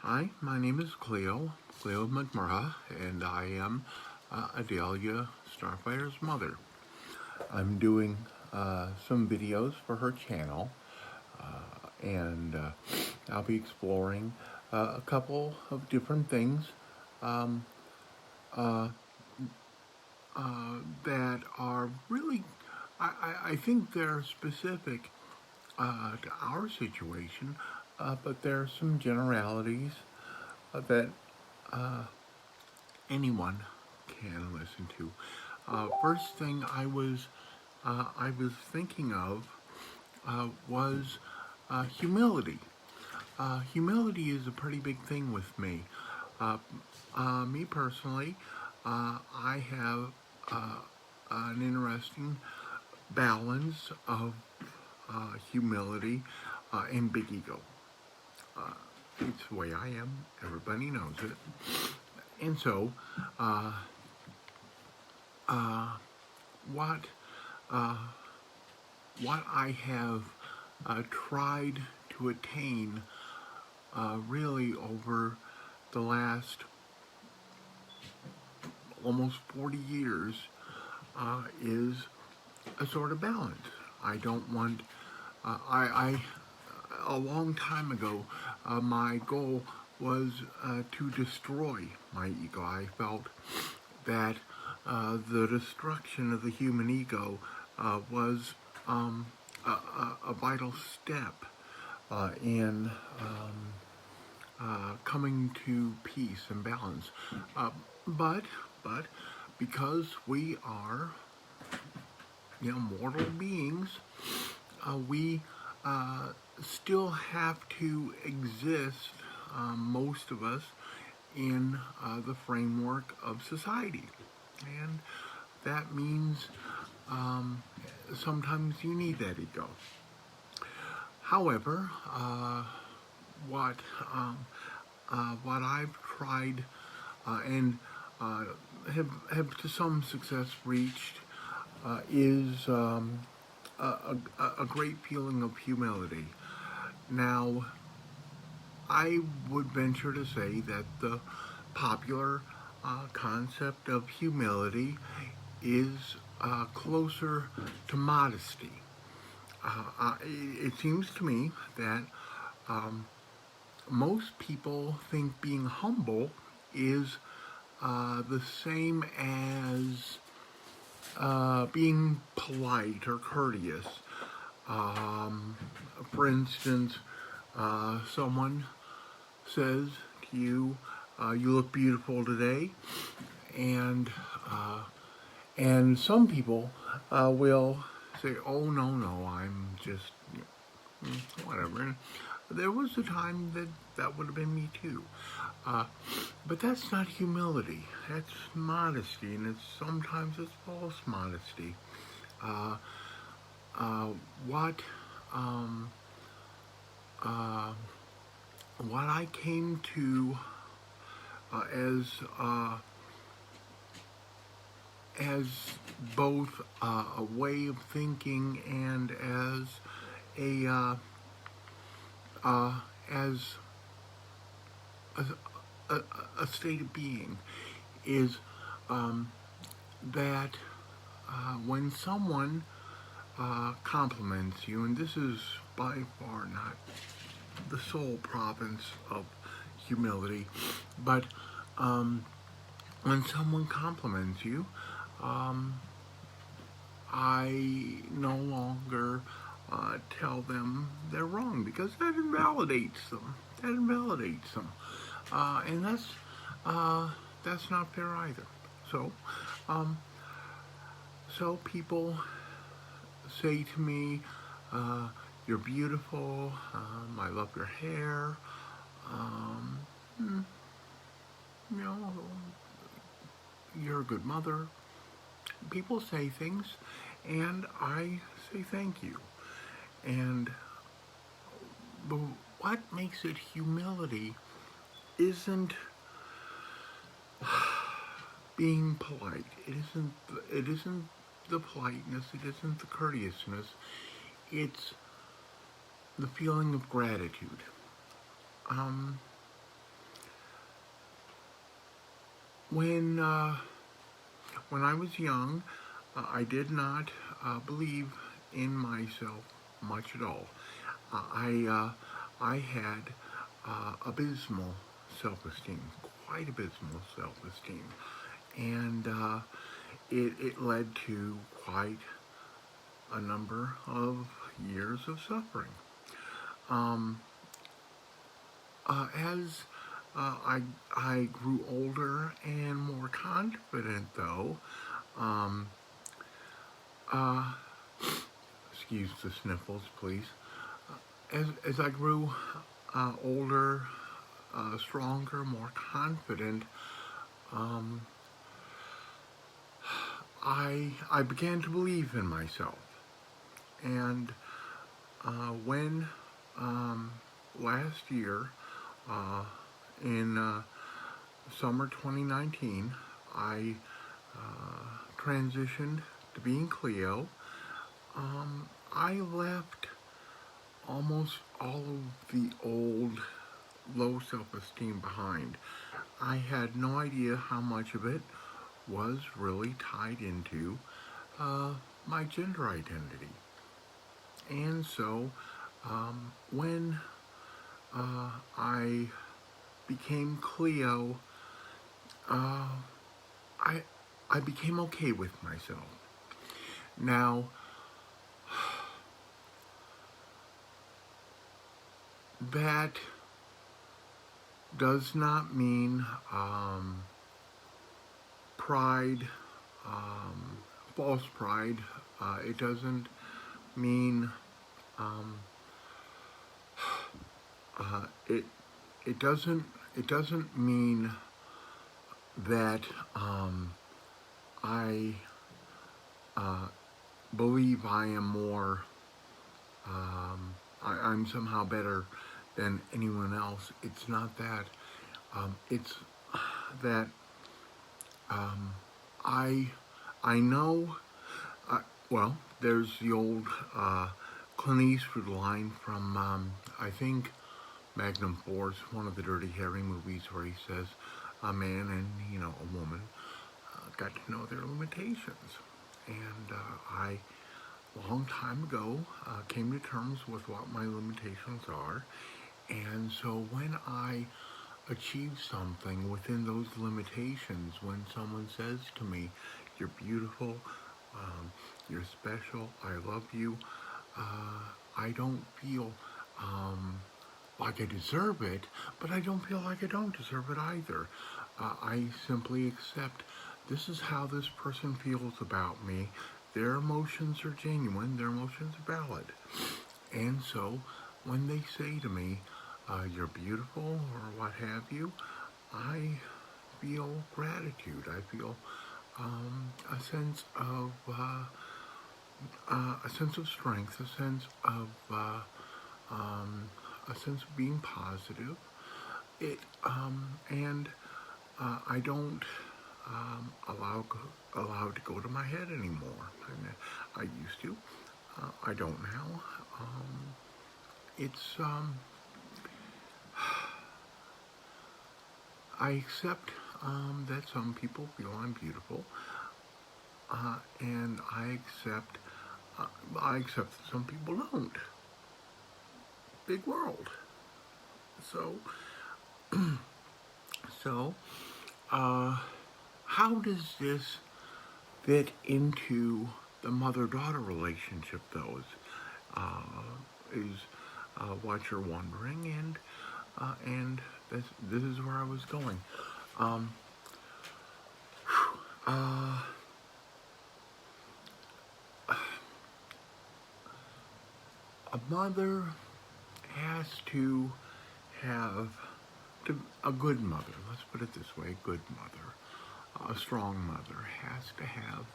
Hi, my name is Cleo McMurra, and I am Adelia Starfire's mother. I'm doing some videos for her channel, and I'll be exploring a couple of different things um, uh, that are really, I think they're specific to our situation, but there are some generalities that anyone can listen to. First thing I was thinking of was humility. Humility is a pretty big thing with me. Uh, Me personally, I have an interesting balance of humility and big ego. It's the way I am. Everybody knows it. And so, uh, what uh, what I have tried to attain really over the last almost 40 years is a sort of balance. I don't want, I a long time ago, my goal was to destroy my ego. I felt that the destruction of the human ego was a vital step in coming to peace and balance. Uh, but but because we are mortal beings, we still have to exist, most of us, in the framework of society, and that means sometimes you need that ego. However, what what I've tried and have to some success reached is a great feeling of humility. Now, I would venture to say that the popular concept of humility is closer to modesty. It seems to me that most people think being humble is the same as being polite or courteous. Um, for instance, someone says to you, "You look beautiful today," and uh, and some people will say, "Oh no, I'm just whatever." And there was a time that that would have been me too, uh, but that's not humility. That's modesty, and it's false modesty. Uh, uh, what um, uh, what I came to as as both a way of thinking and as a uh, as a, a, a state of being is that when someone compliments you, and this is by far not the sole province of humility, but when someone compliments you, um, I no longer tell them they're wrong because that invalidates them. That invalidates them, and that's not fair either. So, um, so people say to me, "You're beautiful. I love your hair. Um, mm, you know, you're a good mother." People say things, and I say thank you. And but what makes it humility isn't being polite. It isn't the politeness. It isn't the courteousness. It's the feeling of gratitude. Um, When when I was young, I did not believe in myself much at all. I had abysmal self-esteem, quite abysmal self-esteem, and it led to quite a number of years of suffering. Um, as I grew older and more confident, though, um, uh, excuse the sniffles, please. As I grew older, stronger, more confident, um, I began to believe in myself. And when um, last year, uh, in summer 2019, I transitioned to being Cleo. I left almost all of the old low self-esteem behind. I had no idea how much of it was really tied into uh, my gender identity. And so when I became Cleo, uh, I, I became okay with myself. Now, that does not mean pride, um, false pride. It doesn't mean um, uh, it. It doesn't. It doesn't mean that I believe I am more. I'm somehow better than anyone else. It's not that. It's that I I know. Well, there's the old Clint Eastwood line from I think Magnum Force, one of the Dirty Harry movies, where he says a man and a woman got to know their limitations, and I long time ago came to terms with what my limitations are, and so when I achieve something within those limitations, when someone says to me, "You're beautiful, you're special, I love you," I don't feel like I deserve it, but I don't feel like I don't deserve it either. I simply accept this is how this person feels about me. Their emotions are genuine, their emotions are valid. And so when they say to me, "You're beautiful," or what have you, I feel gratitude. I feel a sense of strength, um, a sense of being positive. It and I don't allow it to go to my head anymore. I used to. I don't now. It's I accept that some people feel I'm beautiful, and I accept that some people don't. Big world. So so how does this fit into the mother-daughter relationship, though? Is what you're wondering, and this is where I was going. Um, uh, a mother has to have a good mother. Let's put it this way: a good mother, a strong mother has to have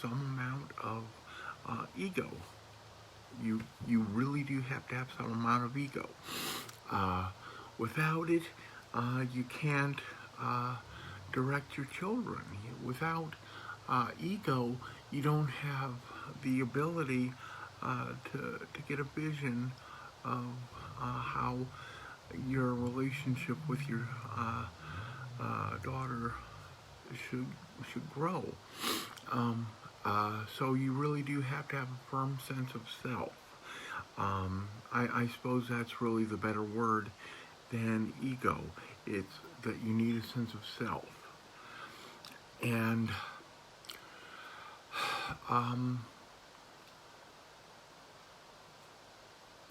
some amount of ego. You really do have to have some amount of ego. Uh, Without it, you can't direct your children. Without ego, you don't have the ability to get a vision of how your relationship with your daughter should grow. So you really do have to have a firm sense of self. I suppose that's really the better word than ego. It's that you need a sense of self. And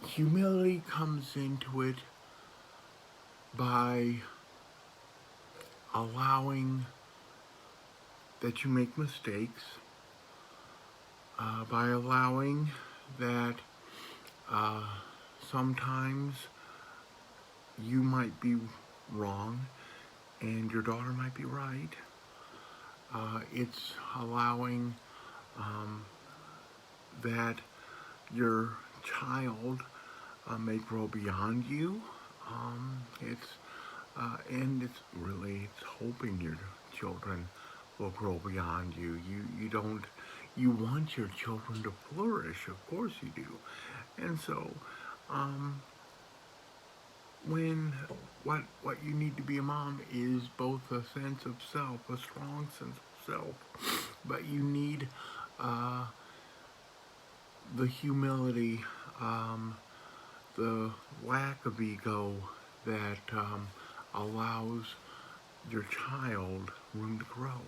humility comes into it by allowing that you make mistakes, by allowing that sometimes you might be wrong and your daughter might be right. It's allowing that your child may grow beyond you. It's hoping your children will grow beyond you. You want your children to flourish, of course you do. And so, when what you need to be a mom is both a sense of self, a strong sense of self, but you need the humility, the lack of ego that allows your child room to grow.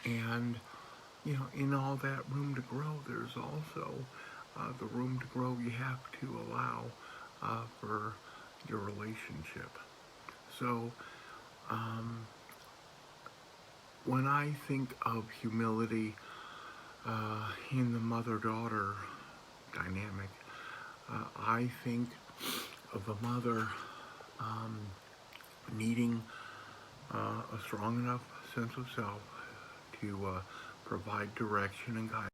And, in all that room to grow, there's also the room to grow you have to allow for your relationship. So, when I think of humility in the mother-daughter dynamic, I think of a mother needing a strong enough sense of self to provide direction and guidance